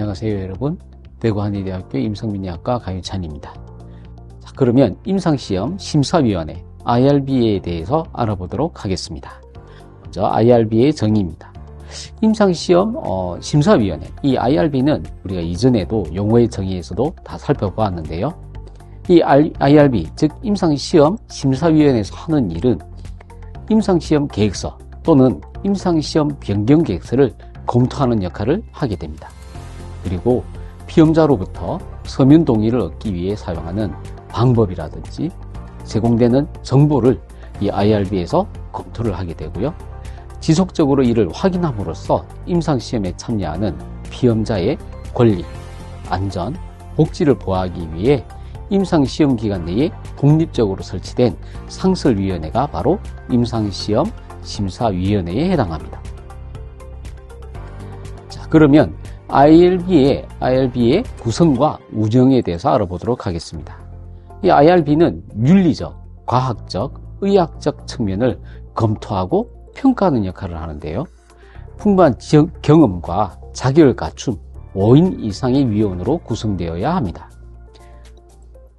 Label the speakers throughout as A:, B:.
A: 안녕하세요 여러분, 대구한의대학교 임상민의학과 강유찬입니다. 자, 그러면 임상시험 심사위원회 IRB에 대해서 알아보도록 하겠습니다. 먼저 IRB의 정의입니다. 임상시험 심사위원회, 이 IRB는 우리가 이전에도 용어의 정의에서도 다 살펴보았는데요. 이 IRB, 즉 임상시험 심사위원회에서 하는 일은 임상시험 계획서 또는 임상시험 변경 계획서를 검토하는 역할을 하게 됩니다. 그리고 피험자로부터 서면 동의를 얻기 위해 사용하는 방법이라든지 제공되는 정보를 이 IRB에서 검토를 하게 되고요. 지속적으로 이를 확인함으로써 임상시험에 참여하는 피험자의 권리, 안전, 복지를 보호하기 위해 임상시험 기간 내에 독립적으로 설치된 상설위원회가 바로 임상시험 심사위원회에 해당합니다. 자, 그러면 IRB의 구성과 운영에 대해서 알아보도록 하겠습니다. 이 IRB는 윤리적, 과학적, 의학적 측면을 검토하고 평가하는 역할을 하는데요. 풍부한 경험과 자격을 갖춘 5인 이상의 위원으로 구성되어야 합니다.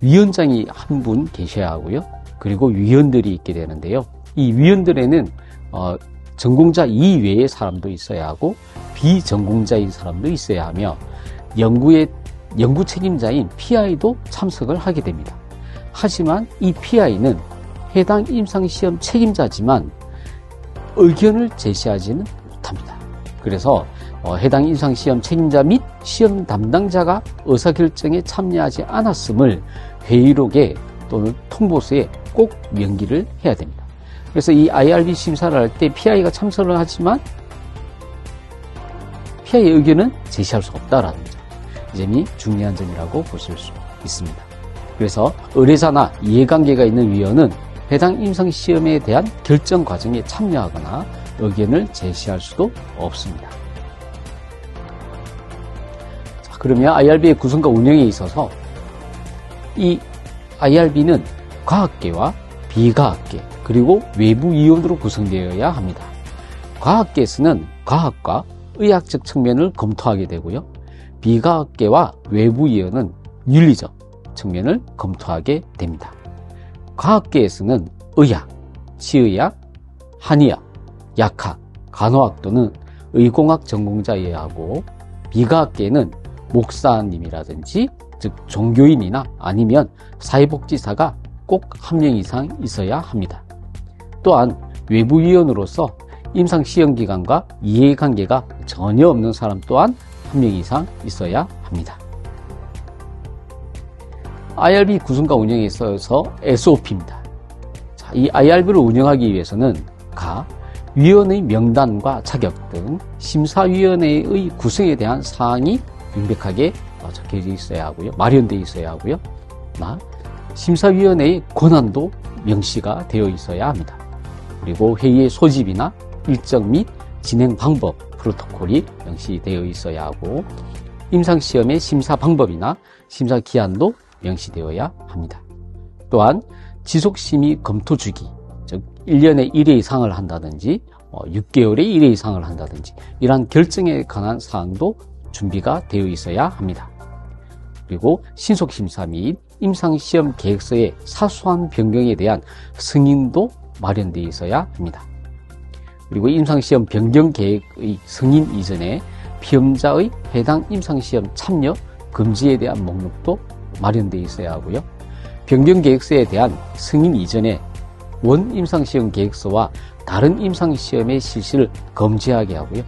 A: 위원장이 한 분 계셔야 하고요. 그리고 위원들이 있게 되는데요. 이 위원들에는 전공자 이외의 사람도 있어야 하고 비전공자인 사람도 있어야 하며 연구 책임자인 PI도 참석을 하게 됩니다. 하지만 이 PI는 해당 임상시험 책임자지만 의견을 제시하지는 못합니다. 그래서 해당 임상시험 책임자 및 시험 담당자가 의사결정에 참여하지 않았음을 회의록에 또는 통보서에 꼭 명기를 해야 됩니다. 그래서 이 IRB 심사를 할 때 PI가 참석을 하지만 PI의 의견은 제시할 수 없다라는 점, 이 점이 중요한 점이라고 보실 수 있습니다. 그래서 의뢰자나 이해관계가 있는 위원은 해당 임상시험에 대한 결정 과정에 참여하거나 의견을 제시할 수도 없습니다. 자, 그러면 IRB의 구성과 운영에 있어서 이 IRB는 과학계와 비과학계 그리고 외부 위원으로 구성되어야 합니다. 과학계에서는 과학과 의학적 측면을 검토하게 되고요. 비과학계와 외부 위원은 윤리적 측면을 검토하게 됩니다. 과학계에서는 의학, 치의학, 한의학, 약학, 간호학 또는 의공학 전공자여야 하고 비과학계에는 목사님이라든지 즉 종교인이나 아니면 사회복지사가 꼭 한 명 이상 있어야 합니다. 또한 외부위원으로서 임상시험기관과 이해관계가 전혀 없는 사람 또한 한 명 이상 있어야 합니다. IRB 구성과 운영에 있어서 SOP입니다. 자, 이 IRB를 운영하기 위해서는 위원의 명단과 자격 등 심사위원회의 구성에 대한 사항이 명백하게 적혀져 있어야 하고요. 마련되어 있어야 하고요. 심사위원회의 권한도 명시가 되어 있어야 합니다. 그리고 회의의 소집이나 일정 및 진행 방법, 프로토콜이 명시되어 있어야 하고 임상시험의 심사 방법이나 심사 기한도 명시되어야 합니다. 또한 지속심의 검토 주기, 즉 1년에 1회 이상을 한다든지 6개월에 1회 이상을 한다든지 이러한 결정에 관한 사항도 준비가 되어 있어야 합니다. 그리고 신속심사 및 임상시험 계획서의 사소한 변경에 대한 승인도 마련되어 있어야 합니다. 그리고 임상시험 변경 계획의 승인 이전에 피험자의 해당 임상시험 참여 금지에 대한 목록도 마련되어 있어야 하고요. 변경 계획서에 대한 승인 이전에 원 임상시험 계획서와 다른 임상시험의 실시를 금지하게 하고요.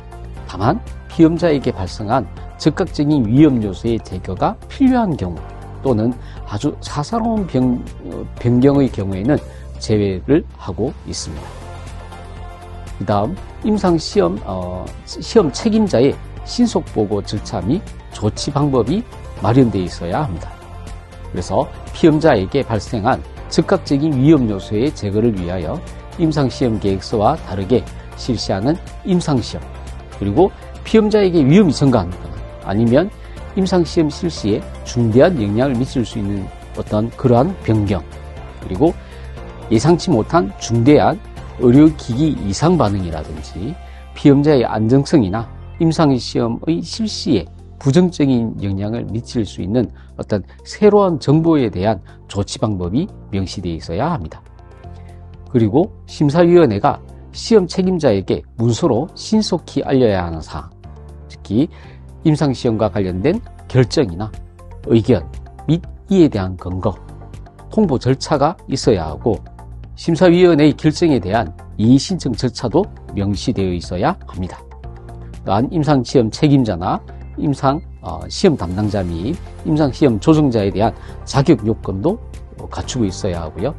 A: 다만 피험자에게 발생한 즉각적인 위험 요소의 제거가 필요한 경우 또는 아주 사사로운 변경의 경우에는 제외를 하고 있습니다. 그 다음 임상시험 시험 책임자의 신속보고 절차 및 조치 방법이 마련되어 있어야 합니다. 그래서 피험자에게 발생한 즉각적인 위험 요소의 제거를 위하여 임상시험 계획서와 다르게 실시하는 임상시험, 그리고 피험자에게 위험이 증가한다거나 아니면 임상시험 실시에 중대한 영향을 미칠 수 있는 어떤 그러한 변경, 그리고 예상치 못한 중대한 의료기기 이상 반응이라든지 피험자의 안정성이나 임상시험의 실시에 부정적인 영향을 미칠 수 있는 어떤 새로운 정보에 대한 조치 방법이 명시되어 있어야 합니다. 그리고 심사위원회가 시험 책임자에게 문서로 신속히 알려야 하는 사항, 특히 임상시험과 관련된 결정이나 의견 및 이에 대한 근거, 통보 절차가 있어야 하고 심사위원회의 결정에 대한 이의신청 절차도 명시되어 있어야 합니다. 또한 임상시험 책임자나 임상시험 담당자 및 임상시험 조정자에 대한 자격 요건도 갖추고 있어야 하고요.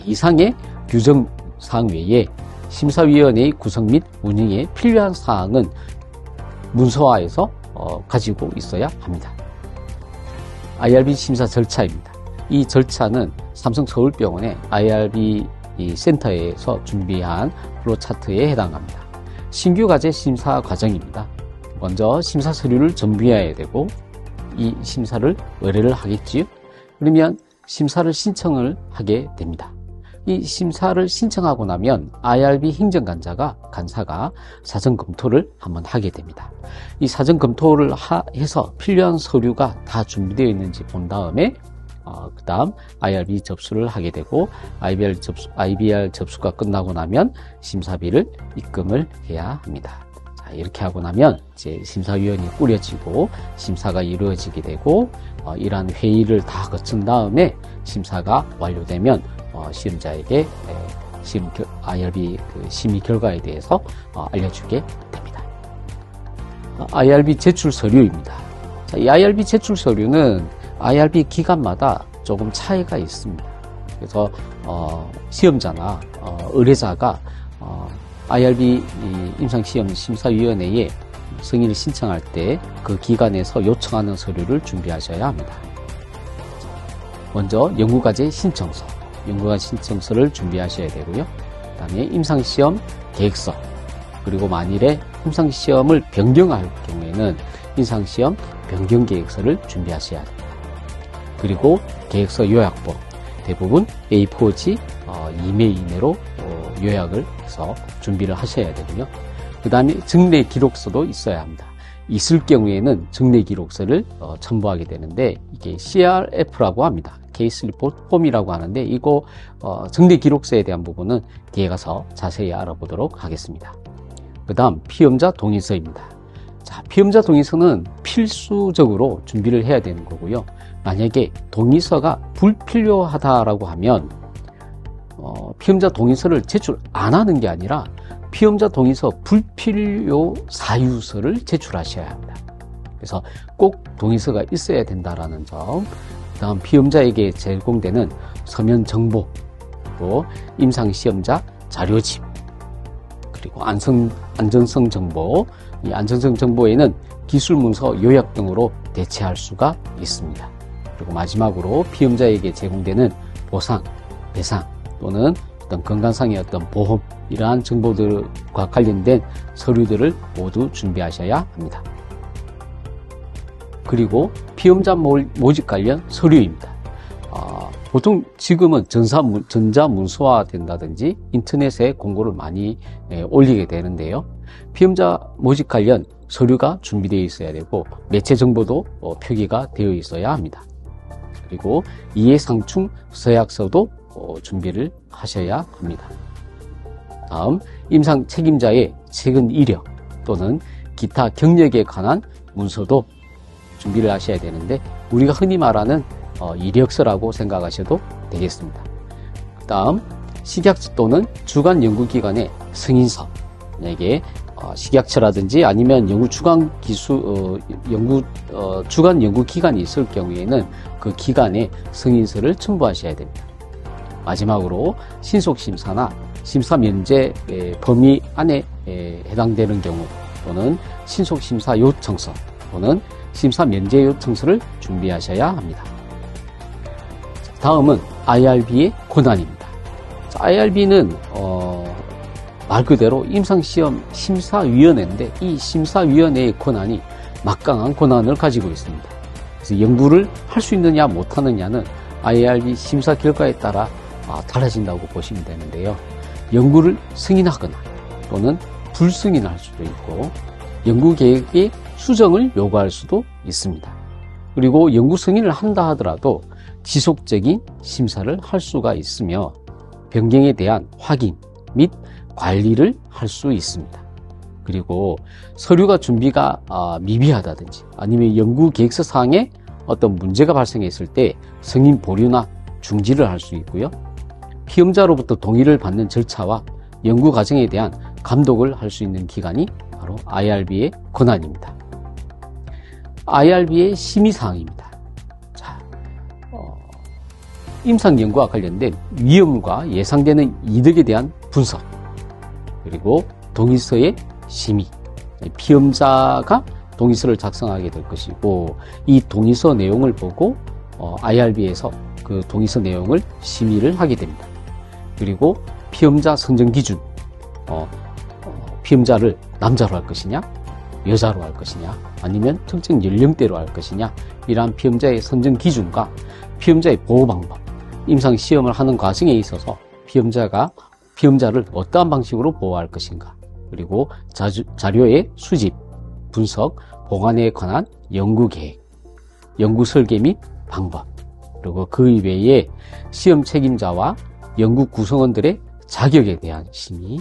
A: 이상의 규정사항 외에 심사위원회의 구성 및 운영에 필요한 사항은 문서화해서 가지고 있어야 합니다. IRB 심사 절차입니다. 이 절차는 삼성서울병원의 IRB 센터에서 준비한 플로차트에 해당합니다. 신규 과제 심사 과정입니다. 먼저 심사 서류를 준비해야 되고 이 심사를 의뢰를 하겠지요. 그러면 심사를 신청을 하게 됩니다. 이 심사를 신청하고 나면 IRB 행정간사가 사전 검토를 한번 하게 됩니다. 이 사전 검토를 해서 필요한 서류가 다 준비되어 있는지 본 다음에 그 다음 IRB 접수를 하게 되고 IBR 접수가 끝나고 나면 심사비를 입금을 해야 합니다. 자, 이렇게 하고 나면 이제 심사위원이 꾸려지고 심사가 이루어지게 되고 이러한 회의를 다 거친 다음에 심사가 완료되면 시험자에게 IRB 심의 결과에 대해서 알려주게 됩니다. IRB 제출 서류입니다. 자, 이 IRB 제출 서류는 IRB 기관마다 조금 차이가 있습니다. 그래서 시험자나 의뢰자가 IRB 임상시험 심사위원회에 승인을 신청할 때 그 기관에서 요청하는 서류를 준비하셔야 합니다. 먼저 연구과제 신청서, 연구과제 신청서를 준비하셔야 되고요. 그 다음에 임상시험 계획서, 그리고 만일에 임상시험을 변경할 경우에는 임상시험 변경계획서를 준비하셔야 됩니다. 그리고 계획서 요약본, 대부분 A4지 2매 이내로 요약을 해서 준비를 하셔야 되고요. 그 다음에 증례 기록서도 있어야 합니다. 있을 경우에는 증례 기록서를 첨부하게 되는데 이게 CRF라고 합니다. 케이스 리포트 폼이라고 하는데 이거 증례 기록서에 대한 부분은 뒤에 가서 자세히 알아보도록 하겠습니다. 그 다음 피험자 동의서입니다. 자, 피험자 동의서는 필수적으로 준비를 해야 되는 거고요. 만약에 동의서가 불필요하다라고 하면 피험자 동의서를 제출 안 하는 게 아니라 피험자 동의서 불필요 사유서를 제출하셔야 합니다. 그래서 꼭 동의서가 있어야 된다라는 점, 그 다음 피험자에게 제공되는 서면 정보, 또 임상시험자 자료집, 그리고 안전성 정보, 이 안전성 정보에는 기술문서 요약 등으로 대체할 수가 있습니다. 그리고 마지막으로 피험자에게 제공되는 보상, 배상 또는 어떤 건강상의 어떤 보험, 이러한 정보들과 관련된 서류들을 모두 준비하셔야 합니다. 그리고 피험자 모집 관련 서류입니다. 보통 지금은 전자문서화 된다든지 인터넷에 공고를 많이 올리게 되는데요. 피험자 모집 관련 서류가 준비되어 있어야 되고 매체 정보도 표기가 되어 있어야 합니다. 그리고 이해상충 서약서도 준비를 하셔야 합니다. 다음 임상 책임자의 최근 이력 또는 기타 경력에 관한 문서도 준비를 하셔야 되는데 우리가 흔히 말하는 이력서라고 생각하셔도 되겠습니다. 그 다음 식약처 또는 주간 연구기관의 승인서, 만약에 식약처라든지 아니면 주간 연구기관이 있을 경우에는 그 기관의 승인서를 첨부하셔야 됩니다. 마지막으로 신속심사나 심사 면제 범위 안에 해당되는 경우 또는 신속심사 요청서 또는 심사 면제 요청서를 준비하셔야 합니다. 다음은 IRB의 권한입니다. IRB는 말 그대로 임상시험 심사위원회인데 이 심사위원회의 권한이 막강한 권한을 가지고 있습니다. 그래서 연구를 할 수 있느냐 못하느냐는 IRB 심사 결과에 따라 달라진다고 보시면 되는데요. 연구를 승인하거나 또는 불승인할 수도 있고 연구 계획이 수정을 요구할 수도 있습니다. 그리고 연구 승인을 한다 하더라도 지속적인 심사를 할 수가 있으며 변경에 대한 확인 및 관리를 할 수 있습니다. 그리고 서류가 준비가 미비하다든지 아니면 연구 계획서 사항에 어떤 문제가 발생했을 때 승인 보류나 중지를 할 수 있고요. 피험자로부터 동의를 받는 절차와 연구 과정에 대한 감독을 할 수 있는 기관이 바로 IRB의 권한입니다. IRB의 심의사항입니다. 자, 임상연구와 관련된 위험과 예상되는 이득에 대한 분석, 그리고 동의서의 심의, 피험자가 동의서를 작성하게 될 것이고 이 동의서 내용을 보고 IRB에서 그 동의서 내용을 심의를 하게 됩니다. 그리고 피험자 선정 기준, 피험자를 남자로 할 것이냐 여자로 할 것이냐 아니면 특정 연령대로 할 것이냐 이러한 피험자의 선정 기준과 피험자의 보호 방법, 임상시험을 하는 과정에 있어서 피험자를 어떠한 방식으로 보호할 것인가, 그리고 자료의 수집, 분석, 보관에 관한 연구 계획, 연구 설계 및 방법, 그리고 그 이외에 시험 책임자와 연구 구성원들의 자격에 대한 심의,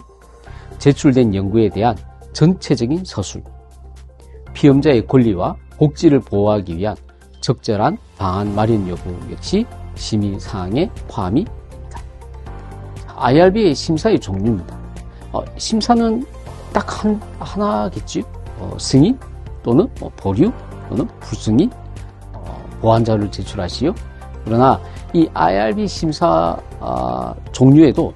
A: 제출된 연구에 대한 전체적인 서술, 피험자의 권리와 복지를 보호하기 위한 적절한 방안 마련 여부 역시 심의 사항에 포함이 됩니다. IRB의 심사의 종류입니다. 심사는 딱 하나겠지. 승인 또는 보류 또는 불승인, 보완자료를 제출하시오. 그러나 이 IRB 심사 종류에도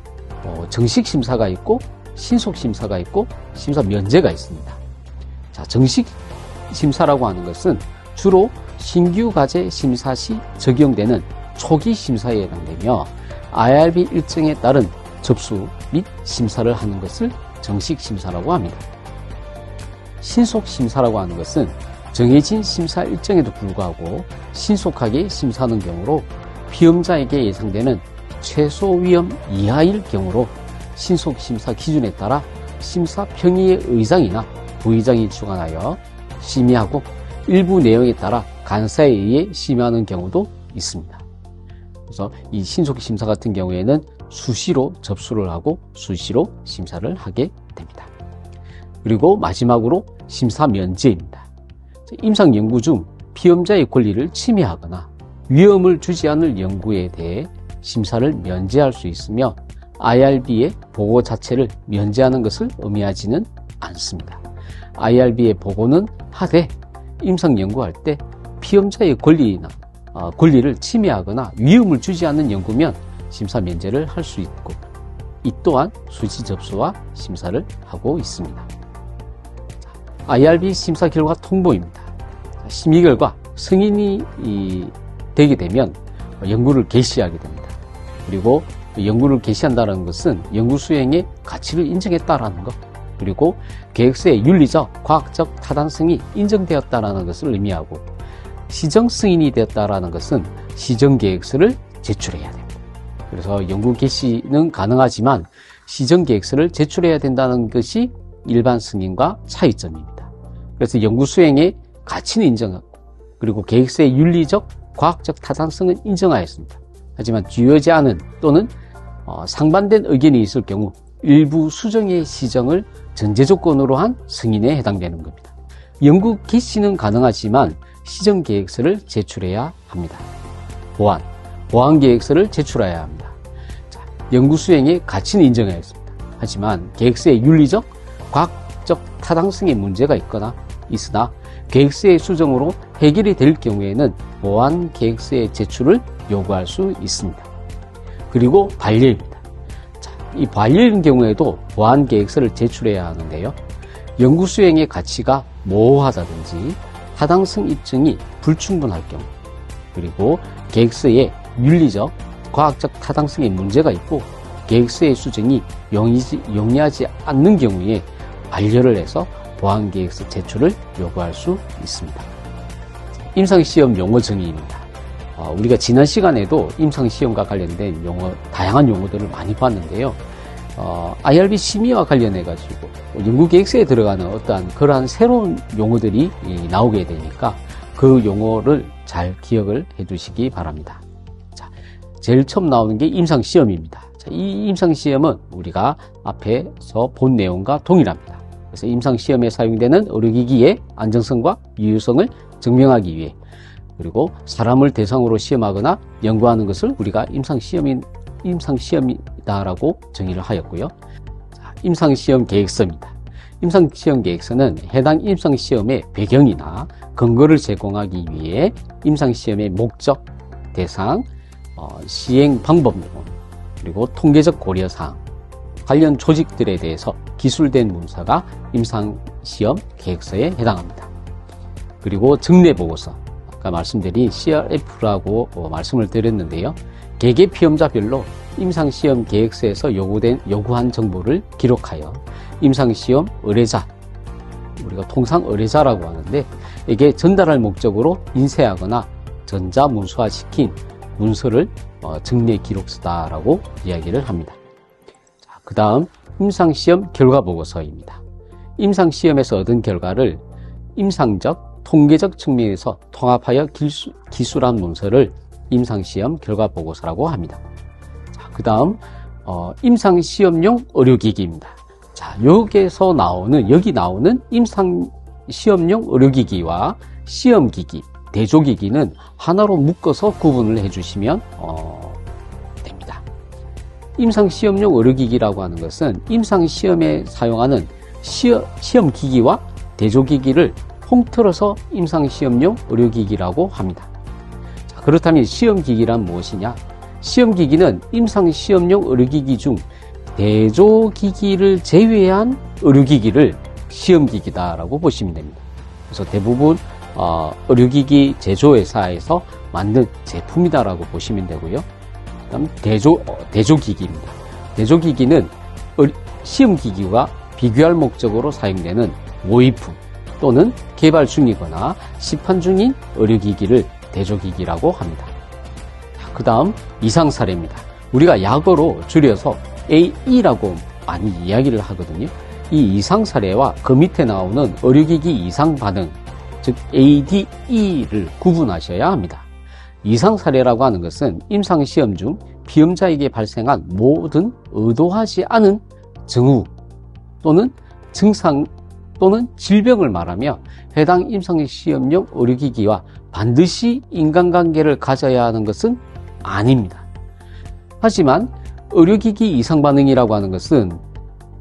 A: 정식 심사가 있고 신속 심사가 있고 심사 면제가 있습니다. 자, 정식 심사라고 하는 것은 주로 신규 과제 심사 시 적용되는 초기 심사에 해당되며 IRB 일정에 따른 접수 및 심사를 하는 것을 정식 심사라고 합니다. 신속 심사라고 하는 것은 정해진 심사 일정에도 불구하고 신속하게 심사하는 경우로 피험자에게 예상되는 최소 위험 이하일 경우로 신속 심사 기준에 따라 심사 평의의 의장이나 부의장이 주관하여 심의하고 일부 내용에 따라 간사에 의해 심의하는 경우도 있습니다. 그래서 이 신속 심사 같은 경우에는 수시로 접수를 하고 수시로 심사를 하게 됩니다. 그리고 마지막으로 심사 면제입니다. 임상 연구 중 피험자의 권리를 침해하거나 위험을 주지 않을 연구에 대해 심사를 면제할 수 있으며 IRB의 보고 자체를 면제하는 것을 의미하지는 않습니다. IRB의 보고는 하되 임상 연구할 때 피험자의 권리를 침해하거나 위험을 주지 않는 연구면 심사 면제를 할 수 있고, 이 또한 수시 접수와 심사를 하고 있습니다. IRB 심사 결과 통보입니다. 심의 결과 승인이 되게 되면 연구를 개시하게 됩니다. 그리고 연구를 개시한다는 것은 연구 수행의 가치를 인정했다라는 것, 그리고 계획서의 윤리적, 과학적 타당성이 인정되었다라는 것을 의미하고, 시정 승인이 되었다라는 것은 시정 계획서를 제출해야 됩니다. 그래서 연구 개시는 가능하지만 시정 계획서를 제출해야 된다는 것이 일반 승인과 차이점입니다. 그래서 연구 수행의 가치는 인정하고, 그리고 계획서의 윤리적, 과학적 타당성은 인정하였습니다. 하지만 주요하지 않은 또는 상반된 의견이 있을 경우 일부 수정의 시정을 전제 조건으로 한 승인에 해당되는 겁니다. 연구 개시는 가능하지만 시정 계획서를 제출해야 합니다. 보완 계획서를 제출해야 합니다. 자, 연구 수행의 가치는 인정하였습니다. 하지만 계획서의 윤리적, 과학적 타당성에 문제가 있으나 계획서의 수정으로 해결이 될 경우에는 보완 계획서의 제출을 요구할 수 있습니다. 그리고 반려입니다. 자, 이 반려인 경우에도 보완 계획서를 제출해야 하는데요. 연구 수행의 가치가 모호하다든지 타당성 입증이 불충분할 경우, 그리고 계획서에 윤리적, 과학적 타당성에 문제가 있고 계획서의 수정이 용이하지 않는 경우에 반려를 해서 보완 계획서 제출을 요구할 수 있습니다. 임상시험 용어 정의입니다. 우리가 지난 시간에도 임상시험과 관련된 다양한 용어들을 많이 봤는데요. IRB 심의와 관련해가지고 연구계획서에 들어가는 어떠한 그러한 새로운 용어들이 나오게 되니까 그 용어를 잘 기억을 해 두시기 바랍니다. 자, 제일 처음 나오는 게 임상시험입니다. 자, 이 임상시험은 우리가 앞에서 본 내용과 동일합니다. 그래서 임상시험에 사용되는 의료기기의 안정성과 유효성을 증명하기 위해 그리고 사람을 대상으로 시험하거나 연구하는 것을 우리가 임상시험이다라고 정의를 하였고요. 자, 임상시험 계획서입니다. 임상시험 계획서는 해당 임상시험의 배경이나 근거를 제공하기 위해 임상시험의 목적, 대상, 시행 방법론, 그리고 통계적 고려사항, 관련 조직들에 대해서 기술된 문서가 임상시험 계획서에 해당합니다. 그리고 증례보고서, 아까 말씀드린 CRF라고 말씀을 드렸는데요. 개개 피험자별로 임상시험 계획서에서 요구한 정보를 기록하여 임상시험 의뢰자, 우리가 통상 의뢰자라고 하는데 이게 전달할 목적으로 인쇄하거나 전자문서화시킨 문서를 증례 기록서다라고 이야기를 합니다. 자, 그 다음 임상시험 결과보고서입니다. 임상시험에서 얻은 결과를 임상적, 통계적 측면에서 통합하여 기술한 문서를 임상시험 결과보고서라고 합니다. 자, 그 다음 임상시험용 의료기기입니다. 자, 여기 나오는 임상시험용 의료기기와 시험기기, 대조기기는 하나로 묶어서 구분을 해주시면 됩니다. 임상시험용 의료기기라고 하는 것은 임상시험에 사용하는 시험기기와 대조기기를 통틀어서 임상시험용 의료기기라고 합니다. 자, 그렇다면 시험기기란 무엇이냐? 시험기기는 임상시험용 의료기기 중 대조기기를 제외한 의료기기를 시험기기다라고 보시면 됩니다. 그래서 대부분 의료기기 제조회사에서 만든 제품이다라고 보시면 되고요. 그다음 대조기기입니다. 대조기기는 시험기기와 비교할 목적으로 사용되는 모의품 또는 개발 중이거나 시판 중인 의료기기를 대조기기라고 합니다. 그 다음 이상사례입니다. 우리가 약어로 줄여서 AE라고 많이 이야기를 하거든요. 이 이상사례와 그 밑에 나오는 의료기기 이상반응, 즉 ADE를 구분하셔야 합니다. 이상사례라고 하는 것은 임상시험 중 피험자에게 발생한 모든 의도하지 않은 증후 또는 증상 또는 질병을 말하며 해당 임상시험용 의료기기와 반드시 인간관계를 가져야 하는 것은 아닙니다. 하지만 의료기기 이상반응이라고 하는 것은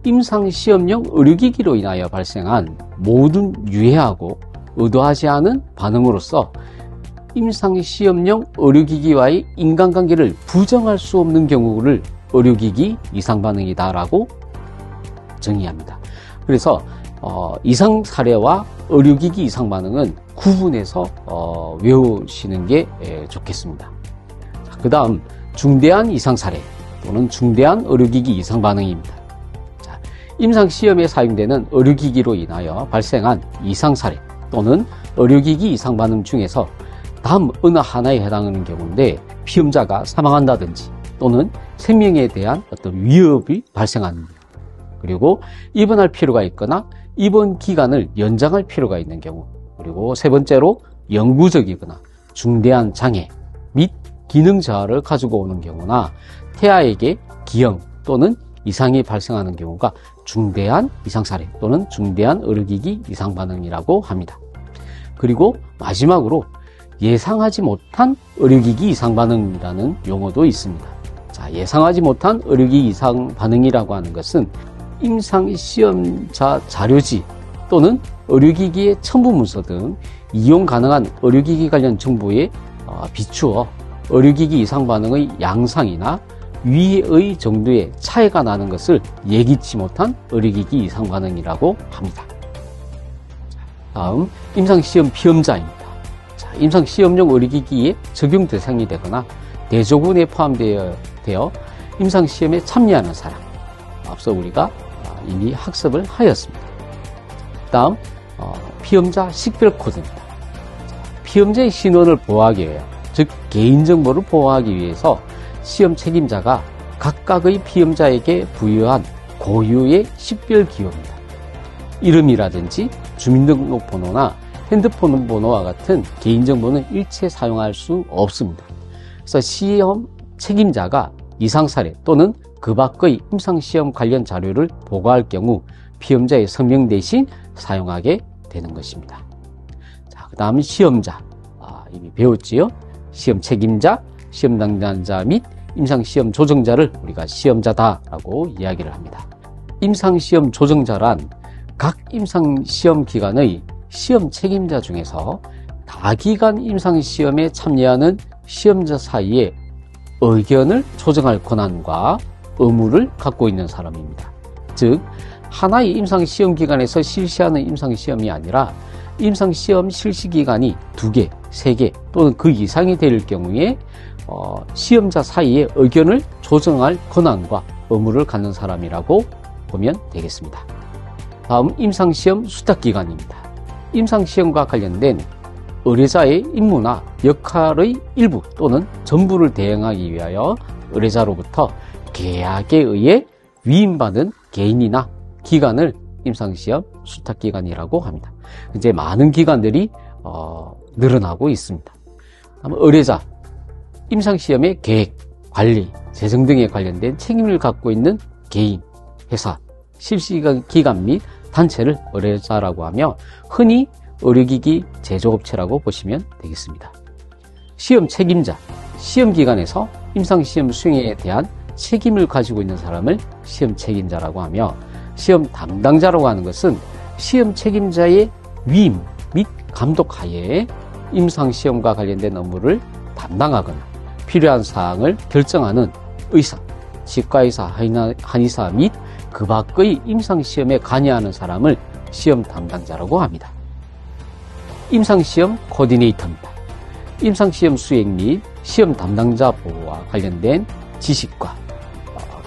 A: 임상시험용 의료기기로 인하여 발생한 모든 유해하고 의도하지 않은 반응으로서 임상시험용 의료기기와의 인간관계를 부정할 수 없는 경우를 의료기기 이상반응이다라고 정의합니다. 그래서 이상사례와 의료기기 이상반응은 구분해서 외우시는 게 좋겠습니다. 그 다음 중대한 이상사례 또는 중대한 의료기기 이상반응입니다. 자, 임상시험에 사용되는 의료기기로 인하여 발생한 이상사례 또는 의료기기 이상반응 중에서 다음 어느 하나에 해당하는 경우인데 피험자가 사망한다든지 또는 생명에 대한 어떤 위협이 발생하는 경우, 그리고 입원할 필요가 있거나 입원 기간을 연장할 필요가 있는 경우, 그리고 세 번째로 영구적이거나 중대한 장애 및 기능 저하를 가지고 오는 경우나 태아에게 기형 또는 이상이 발생하는 경우가 중대한 이상사례 또는 중대한 의료기기 이상반응이라고 합니다. 그리고 마지막으로 예상하지 못한 의료기기 이상반응이라는 용어도 있습니다. 자, 예상하지 못한 의료기기 이상반응이라고 하는 것은 임상시험자 자료지 또는 의료기기의 첨부문서 등 이용 가능한 의료기기 관련 정보에 비추어 의료기기 이상반응의 양상이나 위의 정도의 차이가 나는 것을 예기치 못한 의료기기 이상반응이라고 합니다. 다음 임상시험 피험자입니다. 자, 임상시험용 의료기기의 적용 대상이 되거나 대조군에 포함되어 임상시험에 참여하는 사람, 앞서 우리가 이미 학습을 하였습니다. 다음 피험자 식별코드입니다. 피험자의 신원을 보호하기 위해, 즉 개인정보를 보호하기 위해서 시험 책임자가 각각의 피험자에게 부여한 고유의 식별기호입니다. 이름이라든지 주민등록번호나 핸드폰 번호와 같은 개인정보는 일체 사용할 수 없습니다. 그래서 시험 책임자가 이상사례 또는 그 밖의 임상시험 관련 자료를 보고할 경우 피험자의 서명 대신 사용하게 되는 것입니다. 자, 그 다음은 시험자. 이미 배웠지요? 시험 책임자, 시험 담당자 및 임상시험 조정자를 우리가 시험자다라고 이야기를 합니다. 임상시험 조정자란 각 임상시험 기관의 시험 책임자 중에서 다기관 임상시험에 참여하는 시험자 사이에 의견을 조정할 권한과 의무를 갖고 있는 사람입니다. 즉, 하나의 임상시험 기관에서 실시하는 임상시험이 아니라 임상시험 실시기간이 2개, 3개 또는 그 이상이 될 경우에 시험자 사이에 의견을 조정할 권한과 의무를 갖는 사람이라고 보면 되겠습니다. 다음 임상시험 수탁기관입니다. 임상시험과 관련된 의뢰자의 임무나 역할의 일부 또는 전부를 대행하기 위하여 의뢰자로부터 계약에 의해 위임받은 개인이나 기관을 임상시험 수탁기관이라고 합니다. 이제 많은 기관들이 늘어나고 있습니다. 의뢰자, 임상시험의 계획, 관리, 재정 등에 관련된 책임을 갖고 있는 개인, 회사, 실시기관 및 단체를 의뢰자라고 하며 흔히 의료기기 제조업체라고 보시면 되겠습니다. 시험 책임자, 시험기관에서 임상시험 수행에 대한 책임을 가지고 있는 사람을 시험 책임자라고 하며 시험 담당자라고 하는 것은 시험 책임자의 위임 및 감독 하에 임상시험과 관련된 업무를 담당하거나 필요한 사항을 결정하는 의사, 치과의사, 한의사 및 그 밖의 임상시험에 관여하는 사람을 시험 담당자라고 합니다. 임상시험 코디네이터입니다. 임상시험 수행 및 시험 담당자 보호와 관련된 지식과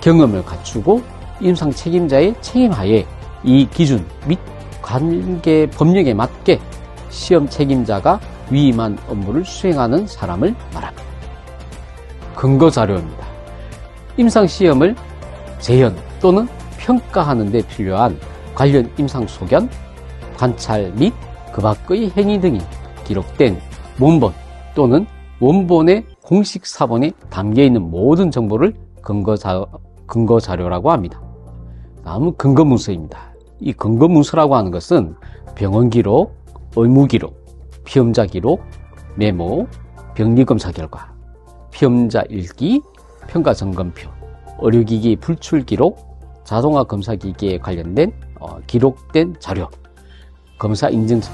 A: 경험을 갖추고 임상 책임자의 책임하에 이 기준 및 관계 법령에 맞게 시험 책임자가 위임한 업무를 수행하는 사람을 말합니다. 근거자료입니다. 임상시험을 재현 또는 평가하는 데 필요한 관련 임상 소견, 관찰 및 그 밖의 행위 등이 기록된 문본 또는 원본의 공식 사본에 담겨있는 모든 정보를 근거자료라고 합니다. 다음은 근거문서입니다. 이 근거문서라고 하는 것은 병원기록, 의무기록, 피험자기록, 메모, 병리검사 결과, 피험자 일기, 평가점검표, 의료기기 불출기록, 자동화 검사기기에 관련된 기록된 자료, 검사 인증서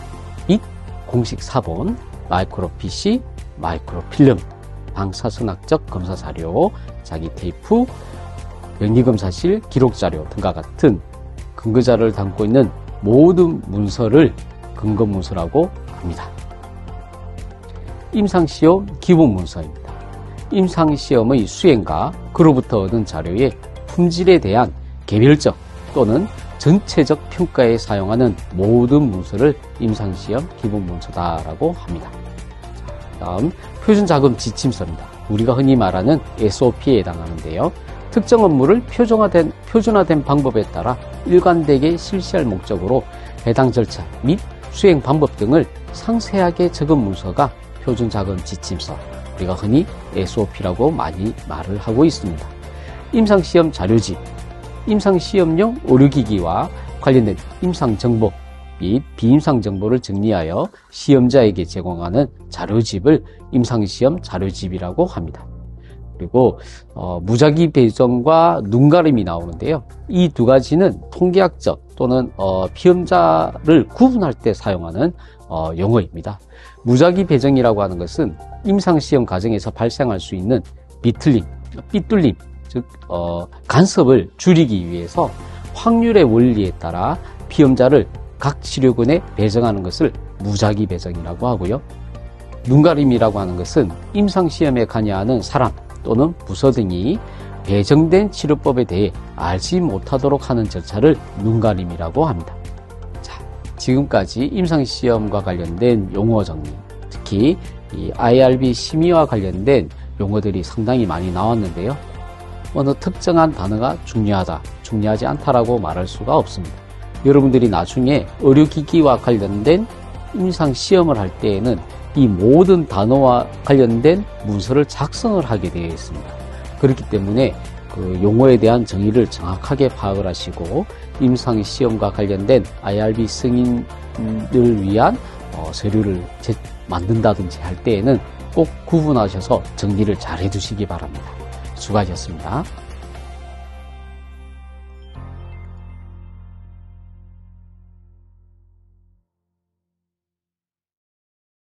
A: 및 공식 사본, 마이크로PC, 마이크로필름, 방사선학적 검사자료, 자기 테이프, 병리검사실 기록자료 등과 같은 근거자료를 담고 있는 모든 문서를 근거문서라고 합니다. 임상시험 기본문서입니다. 임상시험의 수행과 그로부터 얻은 자료의 품질에 대한 개별적 또는 전체적 평가에 사용하는 모든 문서를 임상시험 기본문서다라고 합니다. 다음 표준자금 지침서입니다. 우리가 흔히 말하는 SOP에 해당하는데요. 특정 업무를 표준화된 방법에 따라 일관되게 실시할 목적으로 해당 절차 및 수행 방법 등을 상세하게 적은 문서가 표준자금 지침서, 우리가 흔히 SOP라고 많이 말을 하고 있습니다. 임상시험 자료집, 임상시험용 의료기기와 관련된 임상정보 및 비임상정보를 정리하여 시험자에게 제공하는 자료집을 임상시험 자료집이라고 합니다. 그리고 무작위 배정과 눈가림이 나오는데요. 이 두 가지는 통계학적 또는 피험자를 구분할 때 사용하는 용어입니다. 무작위 배정이라고 하는 것은 임상시험 과정에서 발생할 수 있는 비틀림, 삐뚤림, 즉 간섭을 줄이기 위해서 확률의 원리에 따라 피험자를 각 치료군에 배정하는 것을 무작위 배정이라고 하고요. 눈가림이라고 하는 것은 임상시험에 관여하는 사람 또는 부서 등이 배정된 치료법에 대해 알지 못하도록 하는 절차를 눈가림이라고 합니다. 자, 지금까지 임상시험과 관련된 용어 정리, 특히 이 IRB 심의와 관련된 용어들이 상당히 많이 나왔는데요. 어느 특정한 단어가 중요하다, 중요하지 않다라고 말할 수가 없습니다. 여러분들이 나중에 의료기기와 관련된 임상시험을 할 때에는 이 모든 단어와 관련된 문서를 작성을 하게 되어 있습니다. 그렇기 때문에 그 용어에 대한 정의를 정확하게 파악을 하시고 임상시험과 관련된 IRB 승인을 위한 서류를 만든다든지 할 때에는 꼭 구분하셔서 정리를 잘 해두시기 바랍니다. 수고하셨습니다.